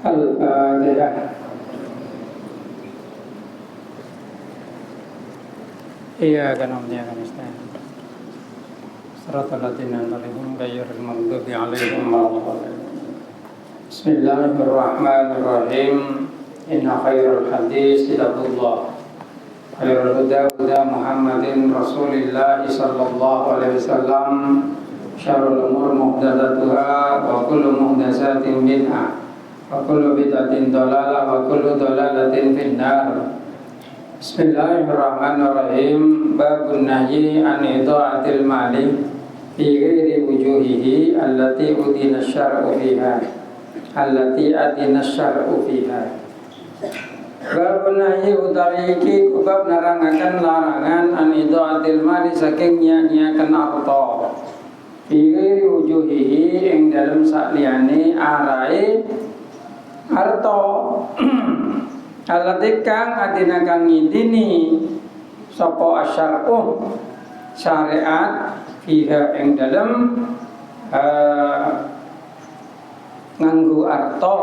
Al-Fatihah. Iyyaka na'budu wa iyyaka nasta'in. Shiratal ladzina an'amta 'alaihim ghairil maghdubi 'alaihim waladdallin. Bismillahirrahmanirrahim. Inna khairal hadits kitabullah. Khairul huda huda Muhammadin Rasulillah sallallahu alaihi wasallam. Syarrul umur muhdatsatuha wa kullu muhdatsatin bid'ah. Wa kullu bid'atin dhalalah wa kullu dhalalatin finnar. Bismillahirrahmanirrahim. Babun nahyi an idha'atil mali fi ghairi wujuhihi allati udina syar'u fiha. Babun nahyi utawi iki bab nerangaken larangan an idha'atil mali saking nyanyiaken harta. Fi ghairi wujuhihi ing dalem sakliyane arahe harta. Alati kang adina kang ngidini sapa asyar'u syariat fiha ing dalem nganggo arta.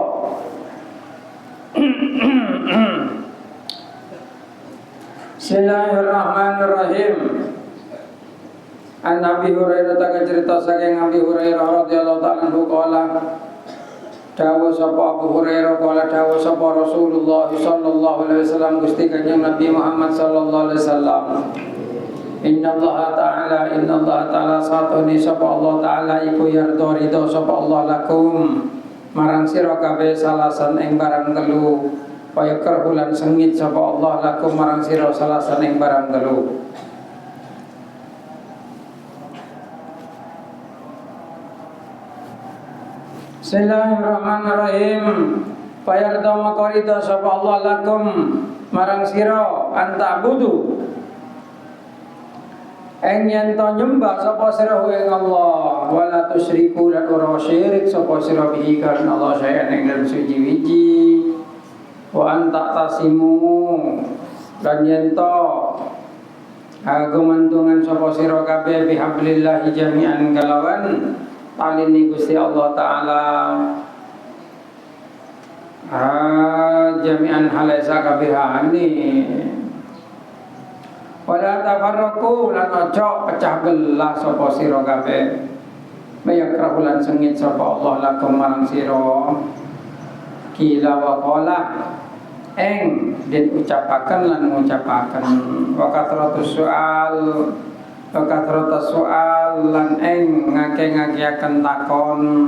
Bismillahirrahmanirrahim. An Nabi Hurairah tak cerita saking Nabi Hurairah radhiyallahu ta'ala anhu qala dawuh sapa Abu Hurairah qala dawuh sapa Rasulullah sallallahu alaihi wasallam Gusti Kanjeng Nabi Muhammad sallallahu alaihi wasallam Inna Allah Ta'ala satuni sapa Allah Ta'ala iku yardo ridho sapa Allah lakum marang sira kabeh salasan ing barang telu kaya kerhulan sengit sapa Allah lakum marang sira salasan ing barang telu. Bismillahirrahmanirrahim. Fayarda makarida sapa Allah lakum marang sira anta'budu ing yen to nyembah sapa sira ing Allah wala tusyriku lan ora syirik sapa sira bihi kan Allah sayan ing dalem suci-wiji wa anta tasimu lan yen to gumantungan sapa sira kabeh bihablillahi jami'an kalawan talini Gusti Allah Ta'ala jami'an halaisa kabehane wala tafarraqu lan aja pecah belah sapa sira kabeh mayakrahu lan sengit sapa Allah lakum marang sira kila wa qala eng den ucapaken lan ngucapaken wa kathratus soal lan eng ngake-ngakeaken takon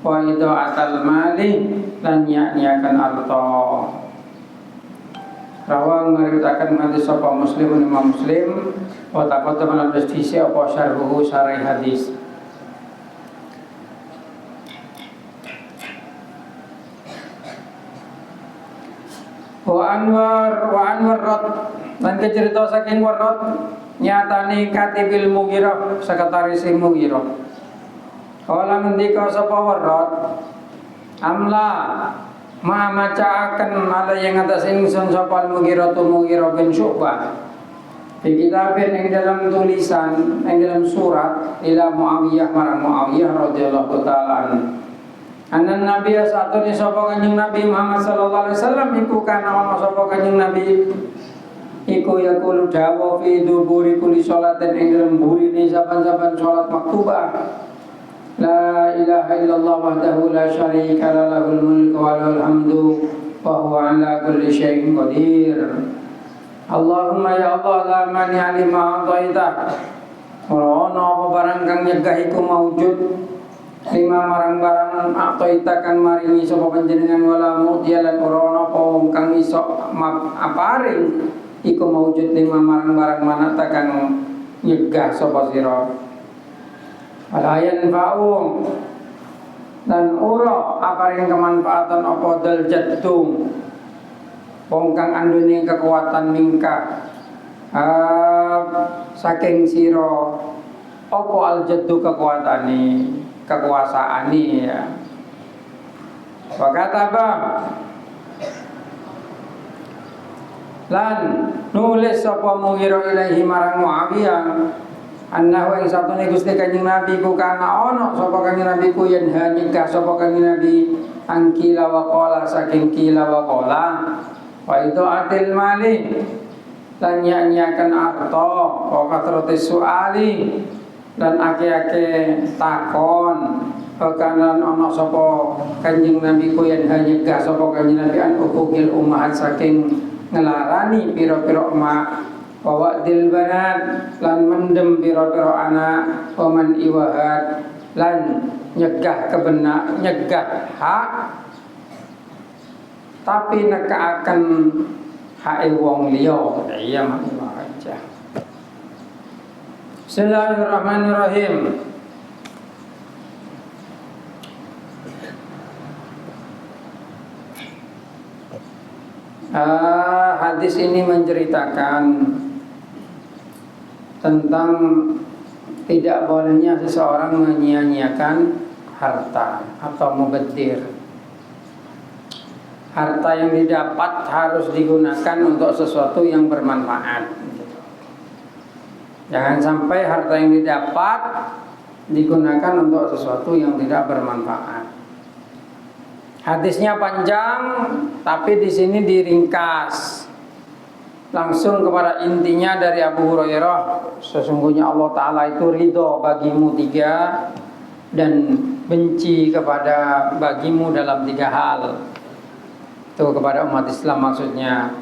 wa idha'atal mali lan nyak-nyaken arta. Rawang ngaritaken nganti sapa Muslim Imam Muslim wa taqaddama lan dhisik apa syarhuhu syarah hadis. Wa anwar rad lan kecerita saking warad nyatane katibil Mughirah sekretaris Mughirah. Kala ngendika sapa warad amla ma macaaken ala yang atas ingsun sapa Mughirah bin Syu'bah di kitabin yang dalam tulisan yang dalam surat ila Muawiyah marang Muawiyah radhiyallahu ta'ala anan Nabi satune sapa Kanjeng Nabi Muhammad sallallahu alaihi wasallam iku kana ana sapa Kanjeng Nabi iku yaqulu dawa fi duburi kulli sholatin ing dalam burine saban-saban salat maktubah la ilaha illallah wahdahu la syarika lahul mulku wa lahul hamdu wa huwa ala kulli syai'in qadir. Allahumma ya Allah la mani alima ataita ora ana apa barang kang nyegah iku maujud lima marang barang ataita kan maringi sapa panjenengan wala mudialan ora ana apa kang iso aparing iku maujud lima marang barang manata kang nyegah sapa sira. Alayan fa'um dan ura aparing kemanfaatan apa dal jaddu wong kang andune kekuatan mingka saking sira apa al jaddu kekuatane kekuasaane ya. Wa kataba lan nulis sapa Mughirah ilaihi marang Muawiyah annahu ing satune Gusti Kanjeng Nabi ku kana ana sapa Kanjeng Nabi ku yen hanika sapa Kanjeng Nabi angkila wa qala saking kila wa qala wa itu atil mali lan nyanyiakan arto wa kathratis suali dan ake-ake takon kanan ana sapa Kanjeng Nabi ku yen nyegah sapa Kanjeng Nabi an ukukil ummahat saking ngelarani pira-pira mak wa wa'dil banat lan mendem pira-pira anak paman iwahat lan nyegah kebenak nyegah hak tapi nekaaken hak wong liya iya mak aja. Bismillahirrahmanirrahim. Hadis ini menceritakan tentang tidak bolehnya seseorang menyia-nyiakan harta atau mubadzir. Harta yang didapat harus digunakan untuk sesuatu yang bermanfaat. Jangan sampai harta yang didapat digunakan untuk sesuatu yang tidak bermanfaat. Hadisnya panjang, tapi di sini diringkas langsung kepada intinya dari Abu Hurairah. Sesungguhnya Allah Ta'ala itu ridho bagimu 3 dan benci kepada bagimu dalam 3 hal. Itu kepada umat Islam maksudnya.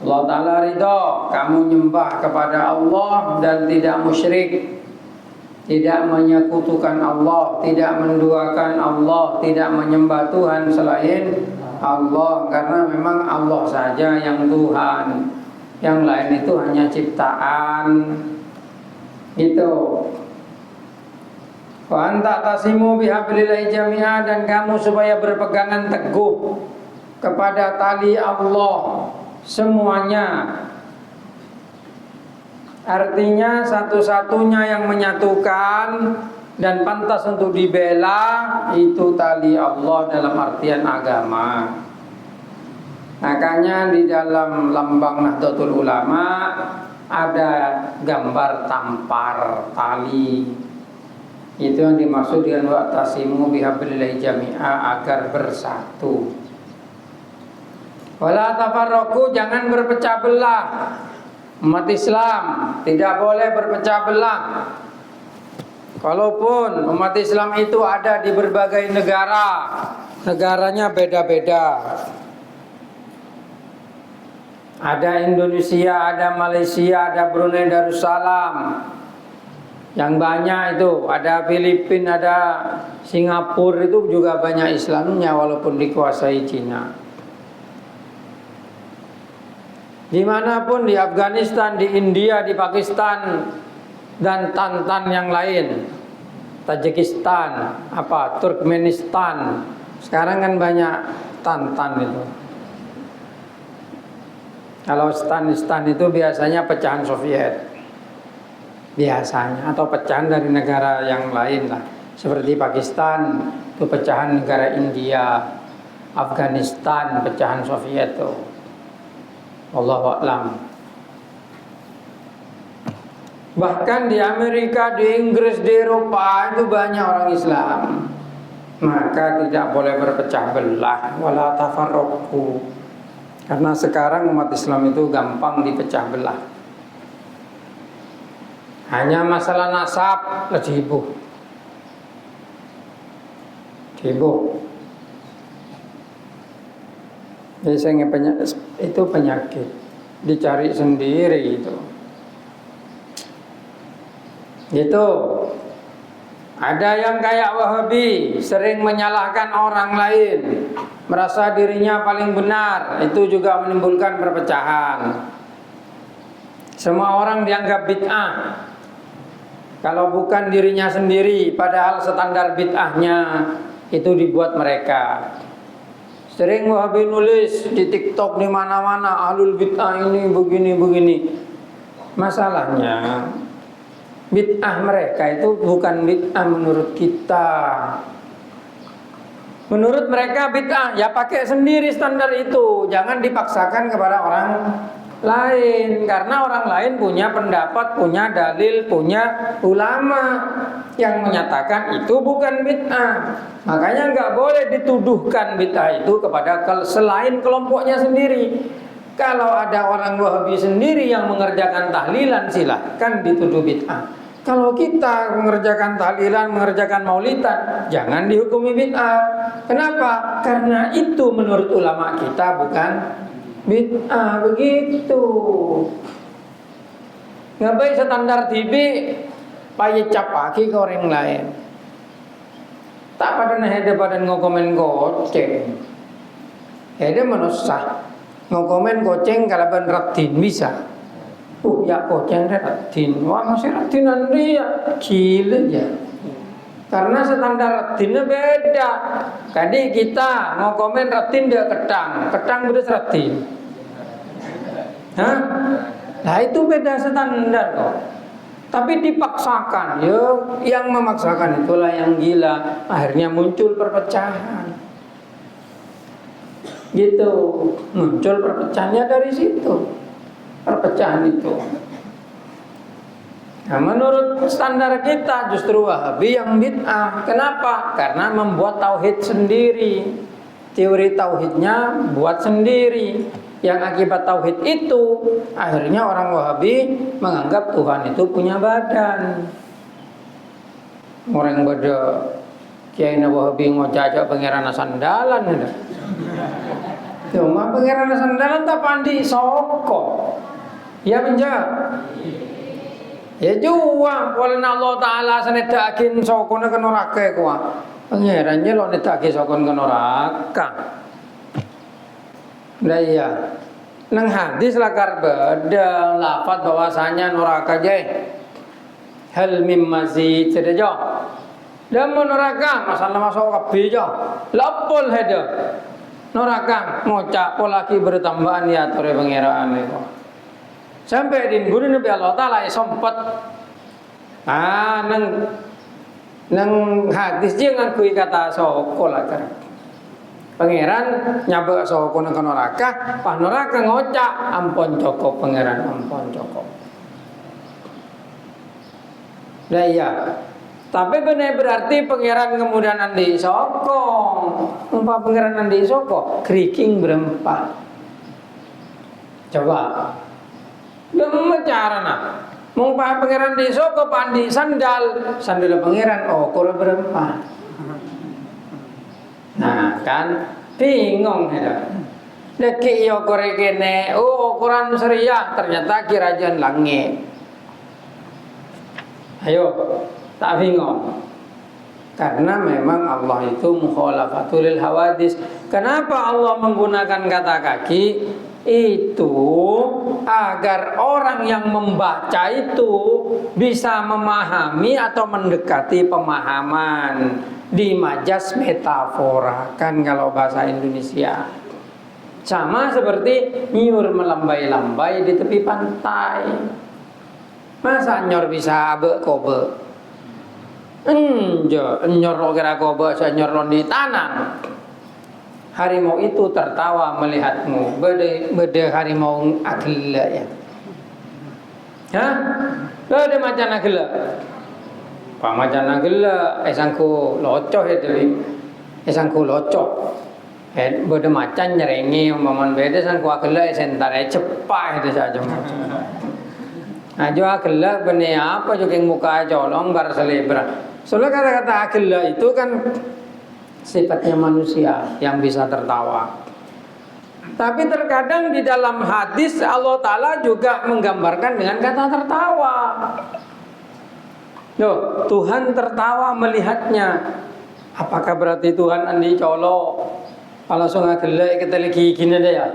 Allah Ta'ala ridho kamu nyembah kepada Allah dan tidak musyrik, tidak menyekutukan Allah, tidak menduakan Allah, tidak menyembah Tuhan selain Allah, karena memang Allah saja yang Tuhan, yang lain itu hanya ciptaan. Gitu. Wa anta tasimu bihablillahi jami'a, dan kamu supaya berpegangan teguh kepada tali Allah semuanya. Artinya satu-satunya yang menyatukan dan pantas untuk dibela itu tali Allah dalam artian agama. Makanya di dalam lambang Nahdlatul Ulama ada gambar tampar tali. Itu yang dimaksud dengan wa'tasimu bihablillahi jami'a, agar bersatu. Wala tafarraqu, jangan berpecah belah. Umat Islam tidak boleh berpecah belah. Kalaupun umat Islam itu ada di berbagai negara, negaranya beda-beda. Ada Indonesia, ada Malaysia, ada Brunei Darussalam. Yang banyak itu, ada Filipina, ada Singapura, itu juga banyak Islamnya walaupun dikuasai Cina. Dimanapun, di Afghanistan, di India, di Pakistan, dan Tantan yang lain, Tajikistan, Turkmenistan. Sekarang kan banyak Tantan itu. Kalau Stan itu biasanya pecahan Soviet, biasanya, atau pecahan dari negara yang lain lah. Seperti Pakistan itu pecahan negara India, Afghanistan pecahan Soviet tuh. Wallahu a'lam. Bahkan di Amerika, di Inggris, di Eropa itu banyak orang Islam. Maka tidak boleh berpecah belah. Wala tafarraqu. Karena sekarang umat Islam itu gampang dipecah belah. Hanya masalah nasab sibuk. Biasanya itu penyakit, dicari sendiri itu. Gitu. Ada yang kayak Wahabi, sering menyalahkan orang lain, merasa dirinya paling benar, itu juga menimbulkan perpecahan. Semua orang dianggap bid'ah kalau bukan dirinya sendiri, padahal standar bid'ahnya itu dibuat mereka. Sering Wahabi nulis di TikTok di mana-mana, ahlul bid'ah ini begini. Masalahnya bid'ah mereka itu bukan bid'ah menurut kita. Menurut mereka bid'ah, ya pakai sendiri standar itu, jangan dipaksakan kepada orang lain. Karena orang lain punya pendapat, punya dalil, punya ulama. yang menyatakan itu bukan bid'ah. Makanya nggak boleh dituduhkan bid'ah itu kepada selain kelompoknya sendiri. Kalau ada orang Wahabi sendiri yang mengerjakan tahlilan, silahkan dituduh bid'ah. Kalau kita mengerjakan tahlilan, mengerjakan maulidan, jangan dihukumi bid'ah. Kenapa? Karena itu menurut ulama kita bukan bid'ah. Begitu. Ngapain standar TV pakai capaki ke orang lain. Tak pada hede pada ngokomen goceng. Hede menusah ngokomen goceng kalau ben ratin bisa. Ya goceng ratin. Wah masih ratinan dia gila ya. Karena standar ratinnya beda. Tadi kita ngokomen ratin dia ketang beres ratin. Hah? Nah itu beda standar kok. Tapi dipaksakan, ya, yang memaksakan itulah yang gila. Akhirnya muncul perpecahan. Gitu, muncul perpecahannya dari situ. Perpecahan itu. Nah, menurut standar kita justru Wahabi yang bid'ah. Kenapa? Karena membuat tauhid sendiri. Teori tauhidnya buat sendiri. Yang akibat tauhid itu akhirnya orang Wahabi menganggap Tuhan itu punya badan. Orang beda kiai Wahabi ngocak pangeran sandalan ada. Cuma pangeran sandalan tak pandi soko. Ya menjawab. Ya juang walana Allah taala sanedakin sokone ke neraka kuwi. Pangerannya lo nedake sokon ke neraka. Nah iya, nang hadis lakar beda lafad bahwasanya neraka je. Hal mim mazid sedejo. Dan neraka masalah masuk kabeh jo. Lapol hede. Neraka ngocak polaki bertambahan ya tore pangeran itu. Sampai di bunuh Nabi Allah taala sempat nang hadis je ngakui kata soko lakar. Pangeran nyabak soko nang neraka, pas neraka ngocak ampun cokop pangeran ampun cokop. Lah iya. Tapi benar berarti pangeran kemudian andi soko. Umpah pangeran andi soko, kriking berempat. Coba. Demi carana. Umpah pangeran di soko pandi sandal pangeran kore berempat. Nah kan bingung ya. Deki yo kore kene, ukuran seriah ternyata kerajaan langit. Ayo, tak bingung. Karena memang Allah itu mukhalafatul lil hawadis. Kenapa Allah menggunakan kata kaki? Itu agar orang yang membaca itu bisa memahami atau mendekati pemahaman di majas metafora kan kalau bahasa Indonesia. Sama seperti nyur melambai-lambai di tepi pantai. Masa nyor bisa abe kobe? Nyor lo kira kobe nyor lo di tanah. Harimau itu tertawa melihatmu. Bede harimau agila ya. Hah? Bede macan agila. Pamacan agila esangku locoh itu. Esangku locoh. Bede macan nyerengi umpaman bede sangku agila esentare cepat itu saja macam. Nah, jo agila bene apa jo keng muka colong bar selebra. Soalnya kata-kata agila itu kan sifatnya manusia yang bisa tertawa. Tapi terkadang di dalam hadis Allah Ta'ala juga menggambarkan dengan kata tertawa. Loh, Tuhan tertawa melihatnya. Apakah berarti Tuhan andi colok? Kalau sungai gelek kita lagi gini deh ya?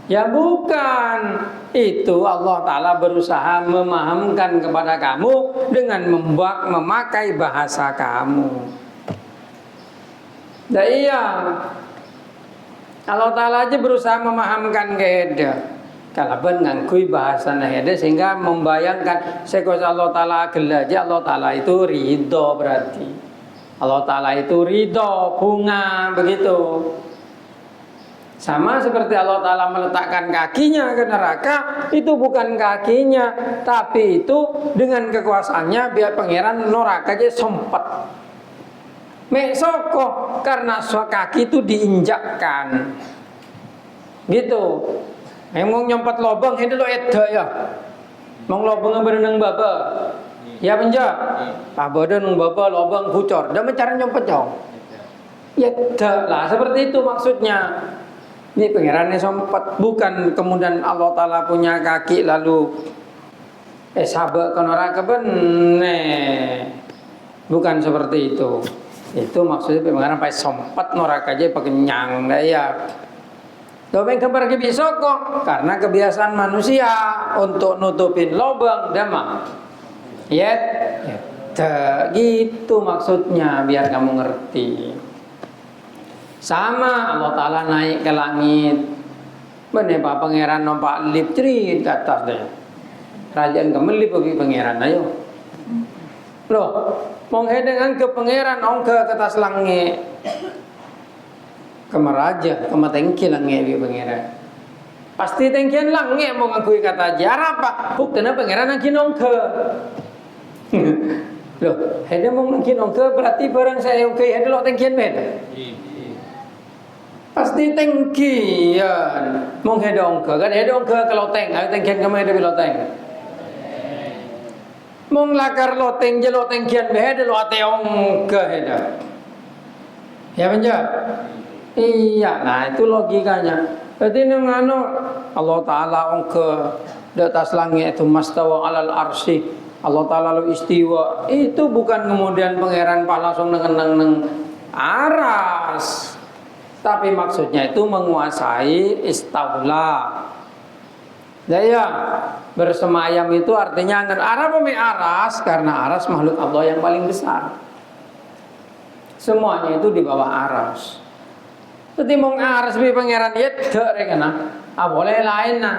Ya bukan. Itu Allah Ta'ala berusaha memahamkan kepada kamu dengan memakai bahasa kamu. Nah iya, Allah Ta'ala aja berusaha memahamkan keheda. Kalau ben ngangkui bahasa naheda sehingga membayangkan sekos Allah Ta'ala gelaja Allah Ta'ala itu ridho berarti. Allah Ta'ala itu ridho, bunga begitu. Sama seperti Allah Ta'ala meletakkan kakinya ke neraka, itu bukan kakinya, tapi itu dengan kekuasaannya biar pangeran neraka aja sempet. Mek soko karena kaki itu diinjakkan. Gitu. Emang nyempet lobang itu lo eda ya. Mau lobang berenang baba. Ya penja. Ah badan baba lobang bocor. Dan mencari nyempet jauh. Ya lah seperti itu maksudnya. Ini pangerannya sempat, bukan kemudian Allah Ta'ala punya kaki lalu sabak ke neraka bener. Bukan seperti itu. Itu maksudnya pangeran pakai sempat neraka aja pakai nyang daya. Domeng kembar bisa kok karena kebiasaan manusia untuk nutupin lubang dama. Ya, gitu maksudnya biar kamu ngerti. Sama Allah Ta'ala naik ke langit. Bener Pak Pangeran nampak lip cerit ke atas deh. Kerajaan kemelip bagi Pangeran ayo. Loh, menghadang ke Pangeran ong ke atas langit. Kemeraja, kematengki langit bagi Pangeran. Pasti tengkian langit mau ngakui kata aja apa? Buktinya Pangeran nangkin ong ke. Loh, hede mau nangkin ong ke berarti barang saya ong ke hede lo tengkian beda. Pasti tengkian mong hedong ke kan hedong ke loteng ayo tengkian kamu hede loteng mong lakar loteng je loteng kian be hede lo ateong ke hede ya penja iya nah itu logikanya berarti ngano Allah Ta'ala ong ke di atas langit itu mastawa alal arsy Allah Ta'ala lo istiwa itu bukan kemudian pangeran langsung neng aras. Tapi maksudnya itu menguasai istaula. Ya, bersemayam itu artinya arah apa aras karena aras makhluk Allah yang paling besar. Semuanya itu di bawah aras. Jadi mau aras bi pangeran ya kena. Boleh lain nah.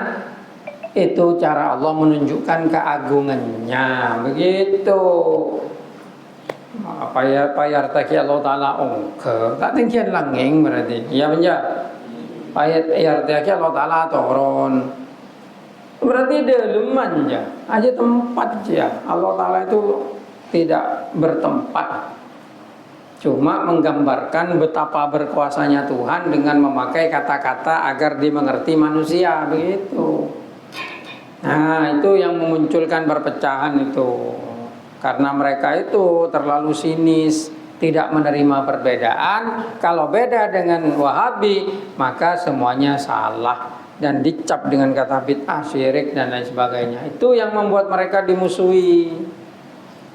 Itu cara Allah menunjukkan keagungannya. Begitu. Payar taki Allah Ta'ala ongke tak tinggian langing berarti ya penja payar taki Allah Ta'ala turun berarti deleman aja tempat aja Allah Ta'ala itu tidak bertempat cuma menggambarkan betapa berkuasanya Tuhan dengan memakai kata-kata agar dimengerti manusia begitu. Nah itu yang memunculkan perpecahan itu. Karena mereka itu terlalu sinis, tidak menerima perbedaan. Kalau beda dengan Wahabi, maka semuanya salah dan dicap dengan kata bid'ah, syirik dan lain sebagainya. Itu yang membuat mereka dimusuhi.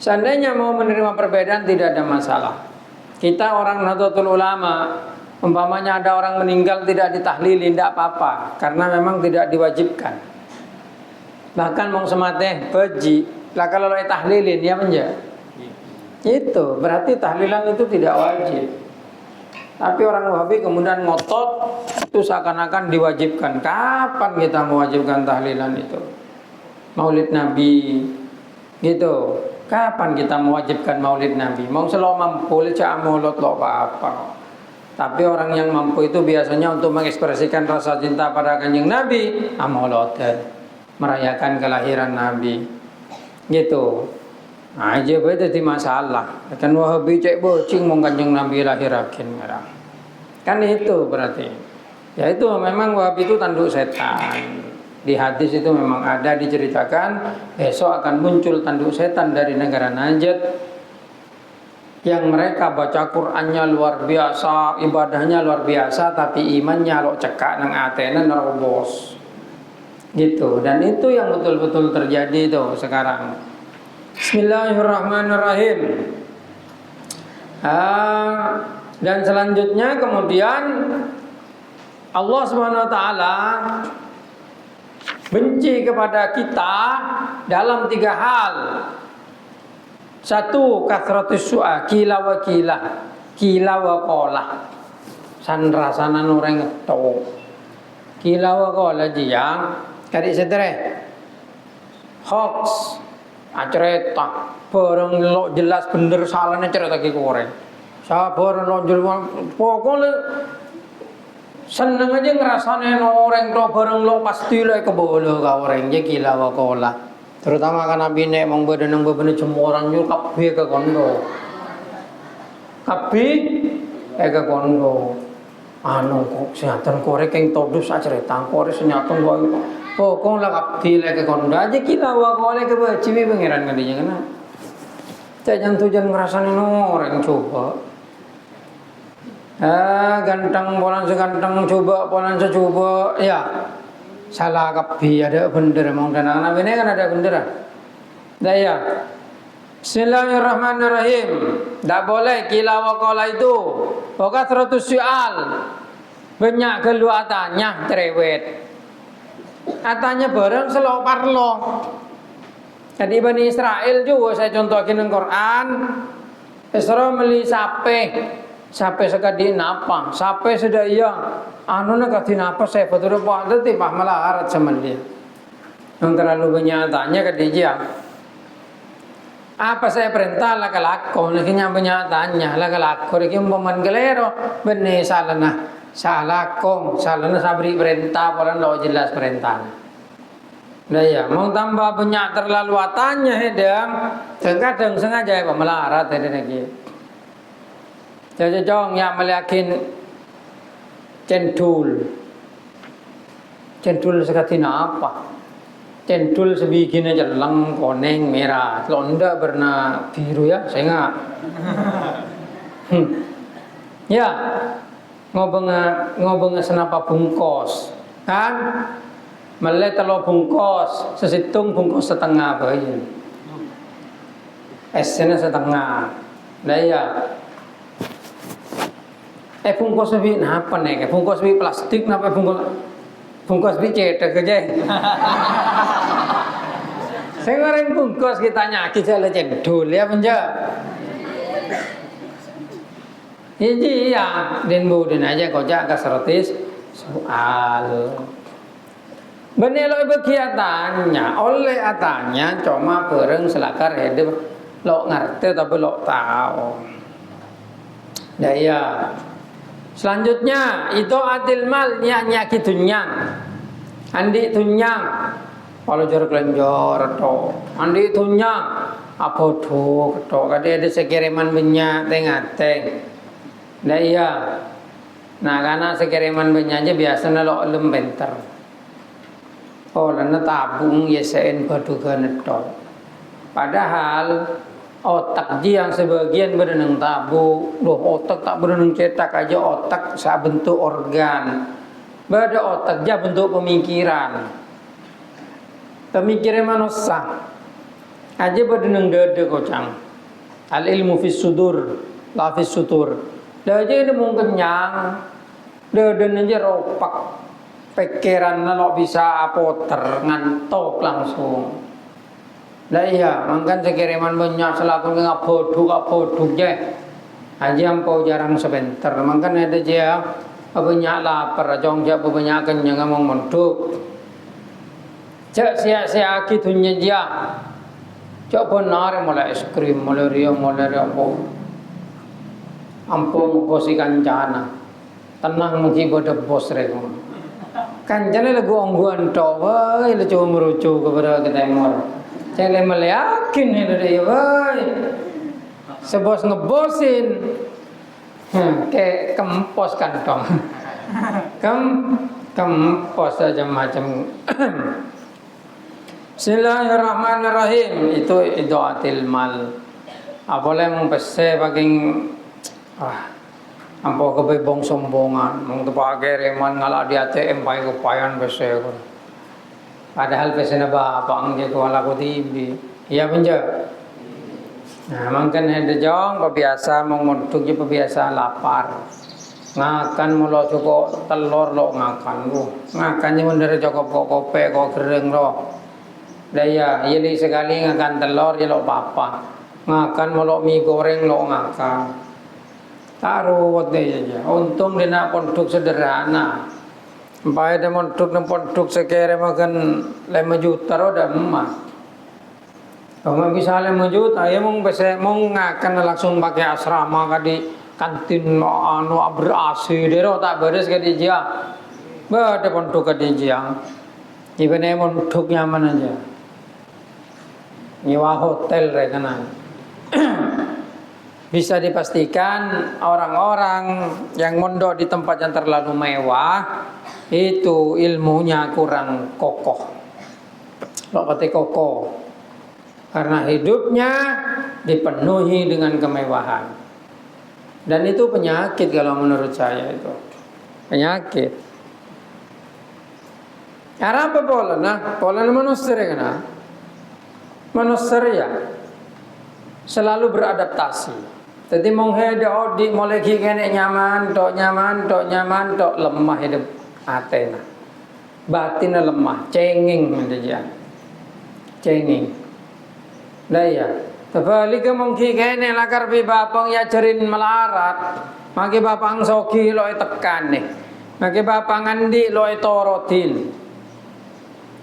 Seandainya mau menerima perbedaan tidak ada masalah. Kita orang Nahdlatul Ulama, umpamanya ada orang meninggal tidak ditahlili, tidak apa-apa, karena memang tidak diwajibkan. Bahkan mau semate beji. Lah kalau tahlilin ya menja. Itu berarti tahlilan itu tidak wajib. Tapi orang Wahabi kemudian ngotot itu seakan-akan diwajibkan. Kapan kita mewajibkan tahlilan itu? Maulid Nabi gitu. Kapan kita mewajibkan Maulid Nabi? Mau selo mampu cak maulid lo apa? Tapi orang yang mampu itu biasanya untuk mengekspresikan rasa cinta pada Kanjeng Nabi, mauludan, merayakan kelahiran Nabi. Gitu. Nah, aja beda di masalah. Kan Wahabi cek bocing mau Kanjeng Nabi lahirakin merah. Kan itu berarti. Ya itu memang Wahabi itu tanduk setan. Di hadis itu memang ada diceritakan besok akan muncul tanduk setan dari negara Najd yang mereka baca Qur'annya luar biasa, ibadahnya luar biasa, tapi imannya lo cekak nang atene nerobos. Gitu. Dan itu yang betul-betul terjadi tuh sekarang. Bismillahirrahmanirrahim. Dan selanjutnya kemudian Allah Subhanahu wa taala benci kepada kita dalam 3 hal. 1, kathratus su'a, kila wa kila, kila wa qala. San rasanan orang ngetok. Kila wa qala jiang kadik sedere. Hoax, cerita, bareng lo jelas bener salahnya cerita ki koreng. Sabar lo jelas pokoknya Seneng aja ngerasane orang to bareng lo pasti lo kebolo ka orang je gila wakola. Terutama kan nabi nek mong bedeneng bebene jemoran yo kabeh ke kondo. Kabeh ke kondo. Anu kok senyatan korek yang todus acerita korek senyatan wae. Pokok lah kabeh ke kondo aja gila wakola ke ciwi pangeran kadinya kana. Jangan tujuan ngerasane orang coba. Ganteng polan seganteng coba polan secoba ya salah kabeh ada bener emang dan anak ini kan ada beneran dah ya. Bismillahirrahmanirrahim. Tak boleh kila waqala itu wa kasratus su'al, banyak keluatannya cerewet atanya bareng selok parlo. Jadi Bani Israel juga saya contohin di Quran. Isra meli sape sekadi napa, sape sudah iya, anu nak kati napa saya betul pak, itu pak malah arat sama dia. Yang terlalu banyak tanya ke dia. Apa saya perintah lah kelakon, lakinya banyak tanya lah kelakon, lagi umpaman gelero, benih salana, salakong, salana sabri perintah, polan lo jelas perintah. Nah ya, mau tambah banyak terlalu tanya hedang, kadang sengaja pak malah arat ada lagi. Jadi jong yang meliakin cendul sekatina apa? Cendul sebegini aja lang koneng merah, londa berna biru ya, saya nggak. Ya, ngobeng senapa bungkos, kan? Mele telo bungkos, sesitung bungkos setengah bayi. Esnya setengah, dah ya. Bungkus bi napa nek? Bungkus bi plastik napa bungkus bi cetak aja. Saya ngoreng bungkus kita nyaki jale cendul ya penja. Iya, den budin aja kojak kasratis soal. Benelo kegiatannya oleh atanya cuma bareng selakar hidup lo ngerti tapi lo tahu. Ya iya. Selanjutnya itu atil mal nyaki tunyang. Andi tunyang. Kalau jorok lenjor to. Andi tunyang apa to to kade ada sekiriman banyak tengate. Nah iya. Nah karena sekiriman banyak aja biasanya lo lem benter. Oh lana tabung yesain baduga neto. Padahal otak dia yang sebagian berenang tabu, loh otak tak berenang cetak aja otak saya bentuk organ, pada otak dia bentuk pemikiran manusia, aja berenang dada kocang, al ilmu fis sudur, la fis sutur, dah aja ini mungkin yang dada aja ropak, pikiran lo bisa apoter ngantok langsung. Lah iya, mangkan sekiriman banyak selaku ngapoduk je. Aja ampau jarang sebentar. Mangkan ada je banyak lapar, jong je banyak kenyang ngomong monduk. Cak sia-sia kitunya dia. Cak benar mulai es krim, mulai ria apa. Ampun bosi kancana. Tenang mesti pada bos rek. Kancana lagu ongguan tok, wah, itu cuma merucu kepada ketemor. Saya yakin itu dia, woi. Sebos ngebosin, kayak kempos kantong, kempos aja macam. Bismillahirrahmanirrahim. Itu idoatil mal. Apalagi mau pese baking, ampo kebebong sombongan, mau terpakai reman ngalah di ATM pakai kepayan pese. Padahal pesena apa angge ko ala ko tibi. Iya penja. Nah, mangkan hende jong pebiasa menguduk je pebiasa lapar. Ngakan mulo cukup telur lo ngakan lu. Ngakan je mendere cukup kope kok gereng lo. Daya, iya sekali ngakan telur je lo papa. Ngakan mulo mie goreng lo ngakan. Taruh deh aja. Untung dina pondok sederhana. Sampai ada pondok sekere makan 5 juta roda emas. Kalau bisa 5 juta ya mau ngakan langsung pakai asrama kadi kantin anu ber-AC dero tak beres ke dia. Bade pondok ke dia. Ibane pondok nyaman aja. Nyewa hotel rekenan. Bisa dipastikan orang-orang yang mondok di tempat yang terlalu mewah itu ilmunya kurang kokoh. Lo kata kokoh karena hidupnya dipenuhi dengan kemewahan. Dan itu penyakit kalau menurut saya itu. Penyakit. Apa pola? Nah, pola manusia kan? Manusia ya selalu beradaptasi. Jadi menghede di mulai kene nyaman, tok lemah hidup atena. Batinnya lemah, cengeng menjadi. Cengeng. Lah ya. Terbalik mungkin kene lakar bi bapang ya cerin melarat. Maki bapang soki lo tekan nih. Maki bapang andi lo torotin.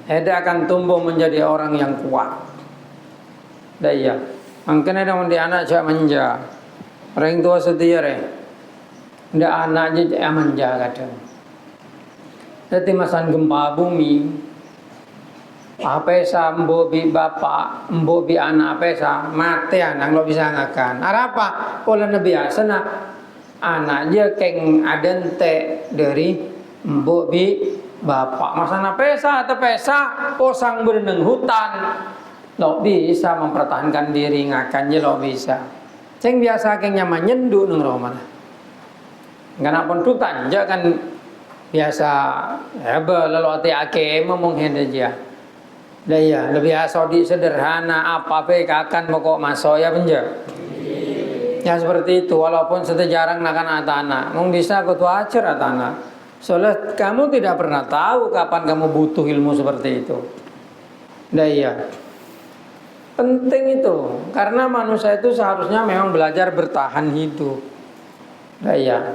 Hede akan tumbuh menjadi orang yang kuat. Dah ya. Mungkin ada di anak cak manja. Orang tua setia ndak anak aja manja kadang. Jadi masan gempa bumi, apa sambo bi bapak, mbo bi anak apa mati anak lo bisa ngakan. Apa? Pola biasa nak anak je keng adente dari mbo bi bapak. Masana pesa atau pesa posang berenang hutan. Lo bisa mempertahankan diri ngakan je lo bisa. Ceng biasa keng nyaman nyendu neng romana. Karena pondok tanja kan biasa lalu ati ake ngomong hende dia. Dah ya lebih asodi sederhana apa pe akan pokok masuk ya penja. Ya seperti itu walaupun sudah jarang nakan atana. Mung bisa ketua acer atana. Soalnya kamu tidak pernah tahu kapan kamu butuh ilmu seperti itu. Dah ya. Penting itu karena manusia itu seharusnya memang belajar bertahan hidup. Nah ya,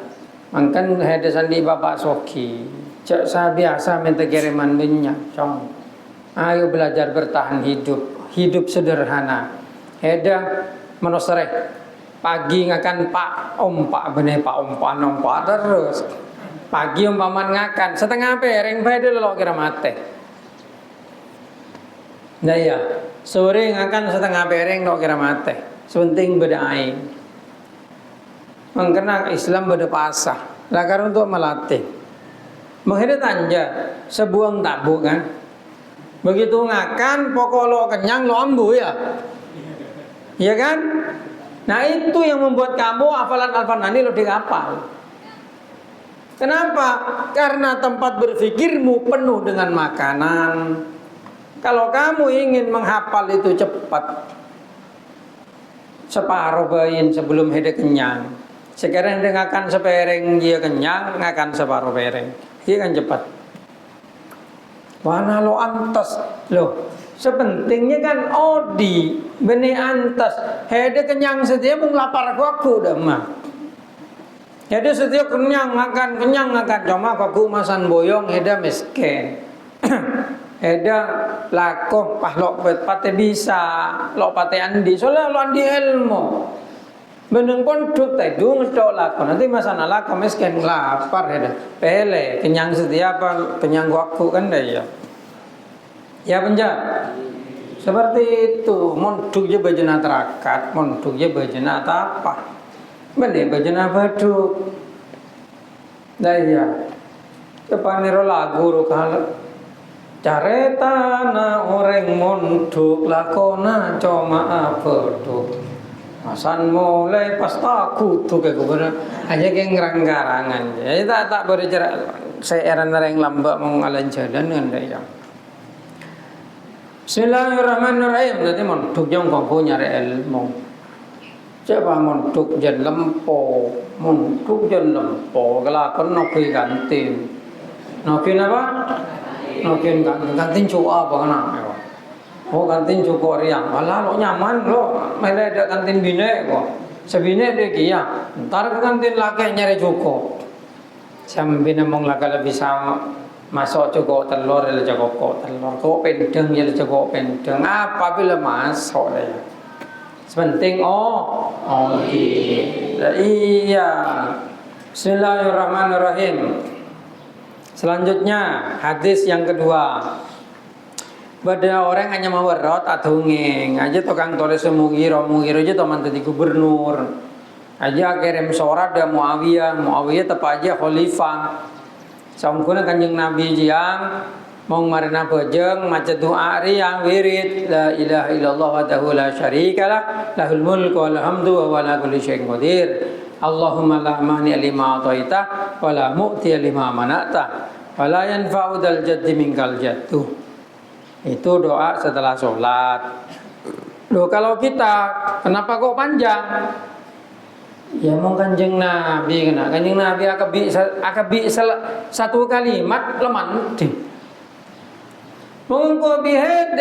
makan hedesan di bapak soki. Cak saya biasa minta kiriman minyak. Cong. Ayo belajar bertahan hidup. Hidup sederhana. Heda menosreh. Pagi ngakan pak ompak benih pak ompak terus. Pagi umpaman ngakan setengah piring bae dulu kira mate. Nah ya. Sore ngakan setengah piring no kira mate. Sepenting bedai. Mengkena Islam beda pasah. Lakar untuk melatih. Menghidap tanja sebuang tabuk kan. Begitu ngakan pokok lo kenyang lo ambu ya. Iya kan? Nah itu yang membuat kamu hafalan Al-Fanani lo dihafal. Kenapa? Karena tempat berpikirmu penuh dengan makanan. Kalau kamu ingin menghafal itu cepat, separuh bayin sebelum hede kenyang. Sekarang dia ngakan sepereng dia kenyang, ngakan separuh pereng, dia kan cepat. Mana lo antas lo? Sepentingnya kan odi, benih antas. Hede kenyang setia mung lapar aku dah mah. Hede setia kenyang ngakan, cuma aku masan boyong hede miskin. Eda lakoh pahlok pate bisa lo pate andi soalnya lo andi ilmu beneng pondok tedu ngedok lakoh nanti masalah lakoh miskin lapar eda pele kenyang setiap kenyang waktu kan dah ya penjat seperti itu mondok je bejana terakat mondok je bejana apa benih bejana baduk dah ya kepanero lagu rukal careta na orang mondok lakona cuma abeduk masan mulai pas takut tuh kayak gue aja kayak ngerang-garangan jadi tak berjarak saya yang lambak mengalan jalan dengan dia. Bismillahirrahmanirrahim. Nanti mondok yang kau nyari ilmu coba mondok jan lempo mondok jan lempo kelakon noki kantin noki apa nokin kantin cukup apa kena? Oh kantin cukup riang. Malah lo nyaman lo, malah ada kantin bine kok. Sebine deh kia. Ntar ke kantin laki nyari cukup. Sambil mong laki lebih sama masuk cukup telur, le cukup telur. Kok pendeng ya cukup pendeng. Apabila masuk deh. Sepenting oke. Iya. Bismillahirrahmanirrahim. Selanjutnya hadis yang kedua. Pada orang hanya mau werot atau ngeng aja tukang tulis Mughirah aja teman tadi gubernur aja kirim surat dan Muawiyah tepat aja khalifah saungkuna kanjeng Nabi jiang mau marina bojeng maca doa yang wirid la ilaha illallah wahdahu la syarikalah lahul mulku wal hamdu wa ala kulli syai'in qadir Allahumma la mani lima ataita wa la mu'ti lima manata wa la yanfa'u dzal jaddi minkal jaddu. Itu doa setelah sholat. Loh kalau kita kenapa kok panjang? Ya mau kanjeng Nabi kena kanjeng Nabi akabi satu kalimat leman di. Mongko bihed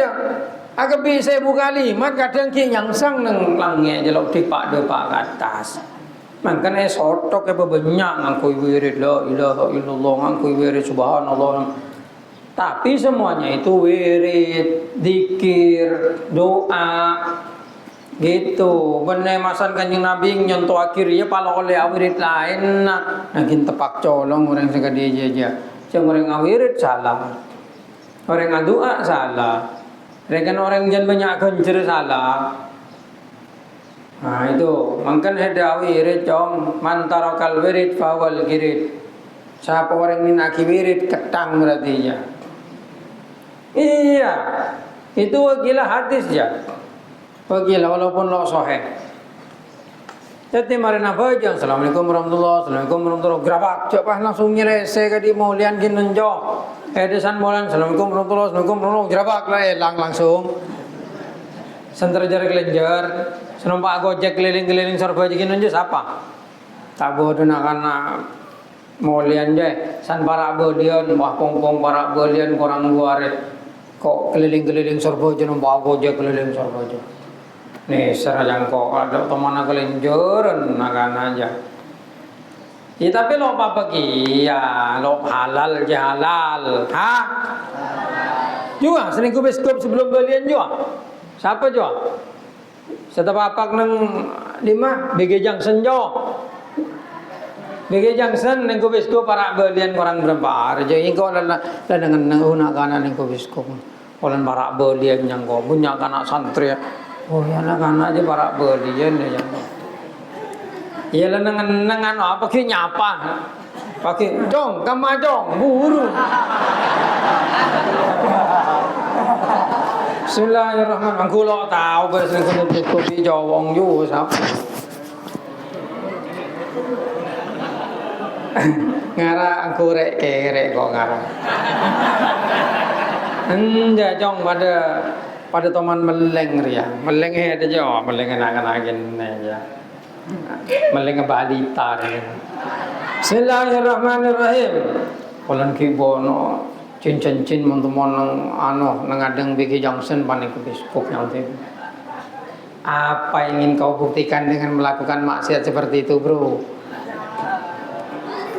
akabi 1000 kalimat kadang ki nyangsang nang langit jelok di pak depak ke atas. Makanya sotok ke banyak ngangkui wirid la ilaha illallah ngangkui wirid subhanallah. Tapi semuanya itu wirid, zikir, doa, gitu. Bener masan kanjeng Nabi nyontoh akhirnya kalau oleh wirid lain, nah tepak colong orang segede aja. Jangan orang wirid salah, orang doa salah, orang jangan banyak genjer salah. Nah itu, makanya ada wirid jom mantarakal wirid fawal girid. Siapa orang ini wirid ketang berarti ya. Iya, itu wakilah hadis ya. Wakilah walaupun lo sahih. Jadi mari nafajang. Assalamualaikum warahmatullahi wabarakatuh. Gerabak, coba langsung nyerese ke di maulian ginenjo. Edesan molan. Assalamualaikum warahmatullahi wabarakatuh. Gerabak lah langsung. Sentra jarak kelenjar. Senampak gojek keliling-keliling serba ginenjo siapa? Tak bodoh nak maulian je. San para bodian, wah pong para bodian korang luar. Kok keliling-keliling Surabaya nampak gojek keliling Surabaya. Nih serajang kok ada teman kelinjuran nakan aja. Ya tapi lo apa ki? Ya lo halal halal. Ha? Juga selingkuh biskop sebelum belian juga. Siapa juga? Setelah papak neng 5 BG Junction jo. BG Junction neng biskop para belian korang berapa? Arjo ingko dengan neng una kana neng biskop. Orang barak belian yang kau punya anak santri ya. Oh ya anak aja barak belian ya. Ya lengan apa ki nyapa. Pakai jong kama jong buru. Bismillahirrahmanirrahim. Aku lo tahu bahasa kopi jawong ju sap. Ngara aku rek kerek kok ngara. Anja jong pada teman meleng ria, meleng ada jo, meleng anak-anakin ya, meleng balita ria. Bismillahirrahmanirrahim. Kolan kibono cin montumon nang ngadeng BG Junction panik biskop yang itu. Apa ingin kau buktikan dengan melakukan maksiat seperti itu, bro?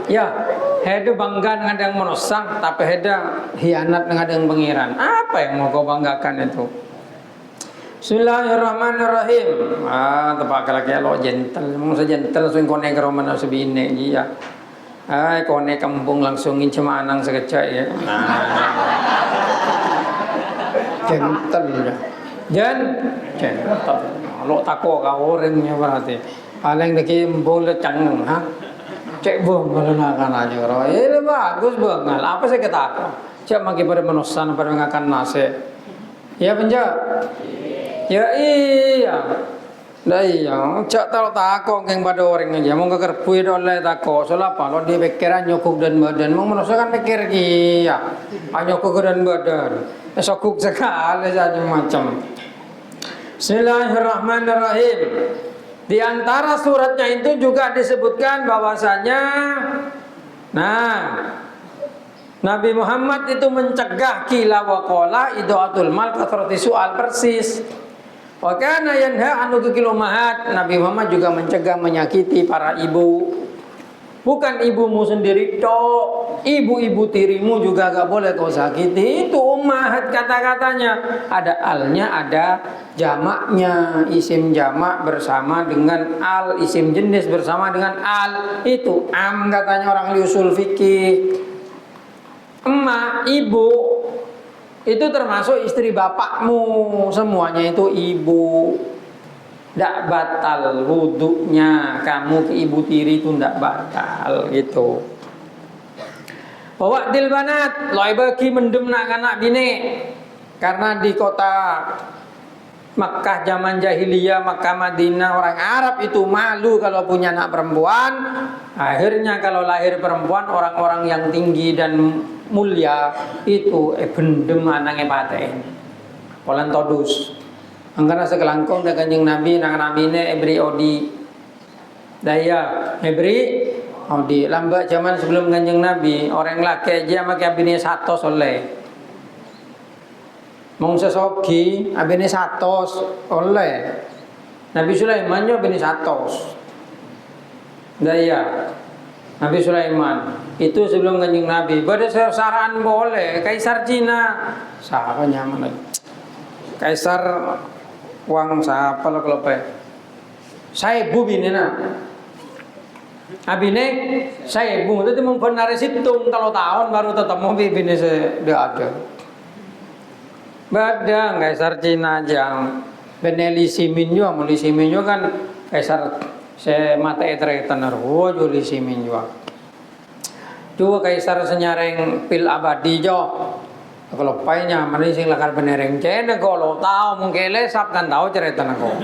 Ya, heda bangga ngadang menosang, tapi heda hianat ngadang pengiran. Apa yang mau kau banggakan itu? Bismillahirrahmanirrahim. Tepak lagi lo gentle, mau segentle langsung kone ke romana sebine ya. Kone kampung langsungin cuma anang sekecak ya. Gentle ya. Gentle. Lo tako kau orangnya berarti. Paling deki mbol lecang, ha? Cek bom melanakan aja orang. Bagus banget. Apa sih kita? Cek maki pada menusan pada mengakan nasi. Ya penjak. Ya iya. Dah iya. Cek tahu takok yang pada orang aja. Mau kekerpui oleh takok. Soal apa? Lo di pikiran nyokuk dan badan. Mau menusakan pikir kia. Nyokuk dan badan. Sokuk sekali saja macam. Bismillahirrahmanirrahim. Di antara suratnya itu juga disebutkan bahwasanya Nabi Muhammad itu mencegah kila wa qala idaatul mal kathrati soal persis. Wa kana yanha an uqil ummahat. Nabi Muhammad juga mencegah menyakiti para ibu. Bukan ibumu sendiri tok, ibu-ibu tirimu juga gak boleh kau sakiti. Itu ummahat kata-katanya. Ada alnya, ada jamaknya. Isim jamak bersama dengan al, isim jenis bersama dengan al. Itu am katanya orang usul fikih. Emak, ibu itu termasuk istri bapakmu, semuanya itu ibu. Ndak batal wuduknya kamu ke ibu tiri, itu ndak batal gitu. Wa'dil banat, loi bagi mendem nak anak bini. Karena di kota Makkah zaman jahiliyah, Makkah Madinah, orang Arab itu malu kalau punya anak perempuan. Akhirnya kalau lahir perempuan, orang-orang yang tinggi dan mulia itu bendem anaknya paten. Polan todus. Angkana sekelangkong dah Kanjeng Nabi nang namine Ebri Odi. Daya Ebri Odi lambat zaman sebelum Kanjeng Nabi, orang laki aja make abine 100 oleh. Mong sesogi abine 100 oleh. Nabi Sulaiman yo abine 100. Daya Nabi Sulaiman itu sebelum Kanjeng Nabi. Berdasarkan boleh Kaisar Cina. Siapa nyaman lagi? Kaisar Wang siapa lo kalau pe? Saya ibu bini na. Abine saya ibu itu membenar situng kalau tahun baru tetap mau bini sudah ada. Badang Kaisar Cina jang Beneli Siminyo, Meli Siminyo kan Kaisar saya mata etre tenar wojo li Siminyo. Dua Kaisar senyareng pil abadi jo. Kalau paynya mana sing lakar benereng cene kalau tahu mungkin lesap kan tahu cerita nako.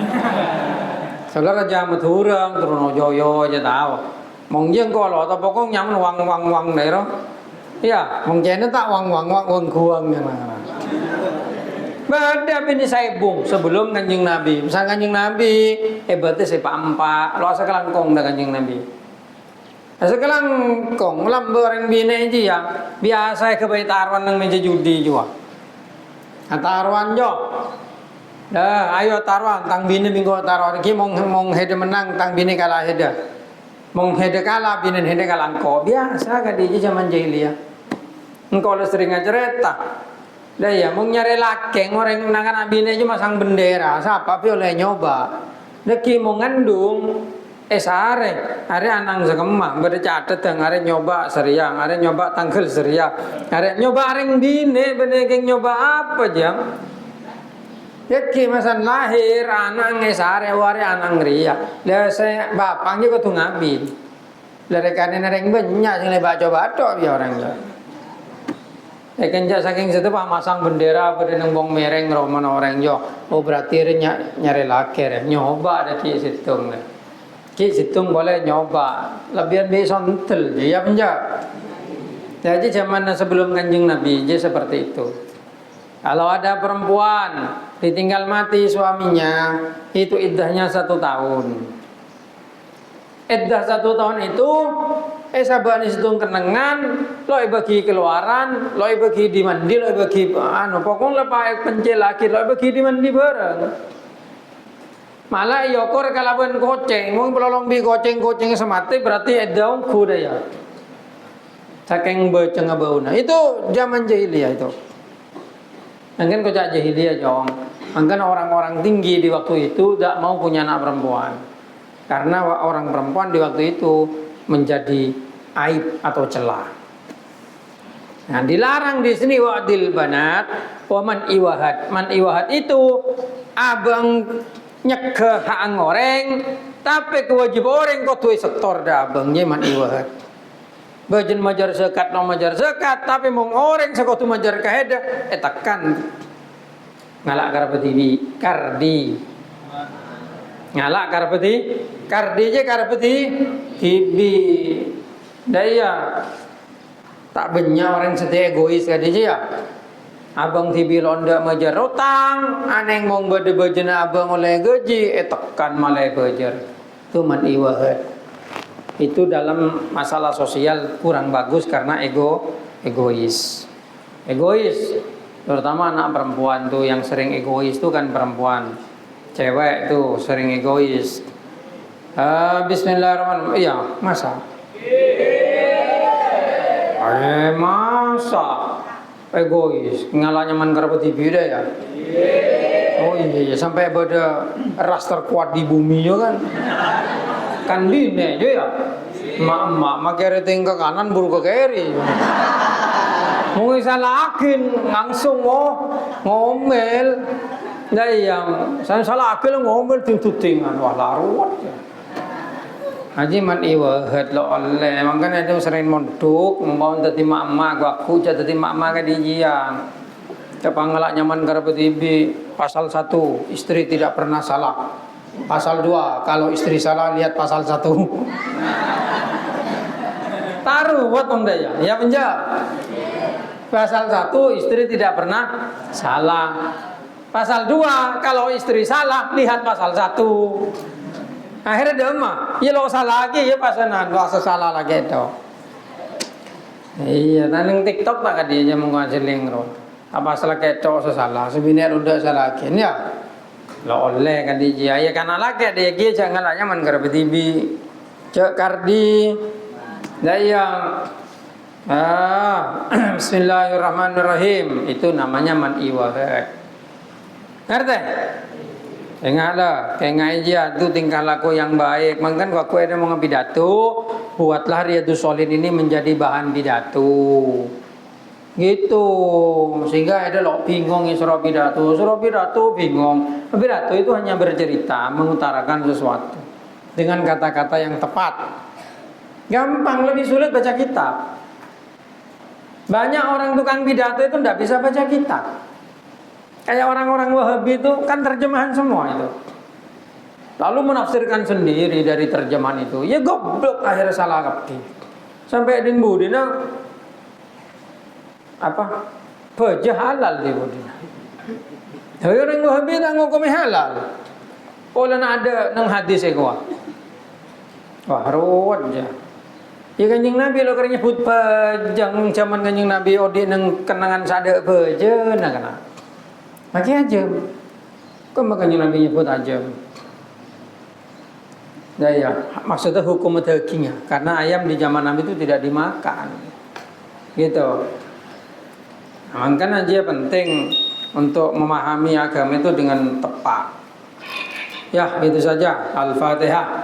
Soalnya jam turang turun ojo aja tahu. Mungkin kalau atau pokok nyaman wang nero. Ya, mungkin tak wang kuang yang mana. Bada bini saya bung sebelum Kanjeng Nabi. Misal Kanjeng Nabi hebatnya sepak empat. Lo asa kelangkong dah Kanjeng Nabi. Sekarang kong lambe orang bina aja ya biasa ke bayi taruhan nang meja judi juga. Taruhan jo. Dah ayo taruhan tang bina minggu taruhan ki mong hede menang tang bina kalah hede. Mong hede kalah bina hede kalah engkau biasa kan di zaman jahiliyah. Engkau le sering cerita. Dah ya mong nyari laki orang nangan bina aja masang bendera. Siapa pi oleh nyoba. Deki mong ngandung sare, are anang sekemah, bercatat yang are nyoba seriang, are nyoba tanggal seriang, are nyoba areng bine, benegeng nyoba apa jam? Yaki masan lahir anang sare, ware anang ria, le saya bapangnya kau tu ngambil, le rekane areng banyak sing le baca ya orangnya. Kenja saking situ pak masang bendera berneng bong mereng roman orang jo, oh berarti nyari laki, nyoba ada di situ nih. Situng boleh nyoba lebihan besok entel ya penjak. Jadi zaman sebelum Kanjeng Nabi jadi seperti itu. Kalau ada perempuan ditinggal mati suaminya itu iddahnya 1 tahun. Iddah 1 tahun itu sabani situng kenengan loi bagi keluaran loi bagi dimandi loi bagi pokoknya lepas pencil laki loi bagi dimandi bareng. Malah yokor kalaban koceng, mung pelolong bi koceng semati berarti edaung kuda ya. Saking beceng bauna. Itu zaman jahiliyah itu. Mungkin kocak jahiliyah jong. Mungkin orang-orang tinggi di waktu itu tidak mau punya anak perempuan. Karena orang perempuan di waktu itu menjadi aib atau celah. Nah, dilarang di sini wa'dil banat wa man iwahat. Man iwahat itu abang nyegah hak orang tapi kewajib orang kau tuai sektor dah abangnya man iwahat. Bajen majar zakat no majar zakat tapi mong orang sekotu majar kaheda tekan ngalak karpeti kardi ngalak kardi je karpeti hibi daya tak banyak orang setia egois kadi je ya. Abang tibi londa majar utang, aneng mong bade bajena abang oleh gaji, tekan malai bajar. Itu man iwahat. Itu dalam masalah sosial kurang bagus karena egois. Egois, terutama anak perempuan tuh yang sering egois tuh kan perempuan. Cewek tuh sering egois. Bismillahirrahmanirrahim. Iya, masa. masa egois ngalah nyaman karo TV deh ya. Oh iya, sampai ada ras terkuat di bumi yo kan. Kan dine yo ya. Mak kere tinggal kanan buru ke kiri. Mau salahin langsung ngomel. Nah yang saya salah akil ngomel ting-tingan wah laruat. Haji man iwa het lo oleh makanya itu sering mondok mau tadi mak aku jadi mak kadijian. Kepangalak nyaman karep tibi pasal 1 istri tidak pernah salah. Pasal 2 kalau istri salah lihat pasal 1. Taruh buat Om Daya. Ya penjawab. Pasal 1 istri tidak pernah salah. Pasal 2 kalau istri salah lihat pasal 1. Akhirnya dia mah, ya lo salah lagi ya pasanan, lo salah lagi itu. Iya, nang TikTok tak dia yang mengkajiling ro. Apa salah ketok salah, sebenarnya udah salah lagi ya. Lo oleh kan dia, ya karena lagi dia jangan lah nyaman kerap tibi, cek kardi, dayang. Bismillahirrahmanirrahim. Itu namanya man iwahat. Ngerti? Ingatlah, kayak aja itu tingkah laku yang baik. Mungkin waktu ada mau pidato, buatlah Riyadhus Shalihin ini menjadi bahan pidato. Gitu. Sehingga ada lo bingung suruh pidato bingung. Pidato itu hanya bercerita, mengutarakan sesuatu dengan kata-kata yang tepat. Gampang, lebih sulit baca kitab. Banyak orang tukang pidato itu tidak bisa baca kitab. Kayak orang-orang Wahabi itu kan terjemahan semua itu. Lalu menafsirkan sendiri dari terjemahan itu. Ya goblok akhirnya salah kabeh. Sampai din budina apa? Baja halal di budina. Jadi orang Wahabi tak ngukumi halal. Polan ada nang hadis e kuwi. Wah, ruwet aja. Ya Kanjeng Nabi lo kerja nyebut pajang zaman Kanjeng Nabi odi nang kenangan sadek beje nah kana. Lagi aja. Kok makanya Nabi nyebut aja. Nah ya, maksudnya hukum dagingnya. Karena ayam di zaman Nabi itu tidak dimakan. Gitu. Nah, makanya aja penting untuk memahami agama itu dengan tepat. Ya, itu saja. Al-Fatihah.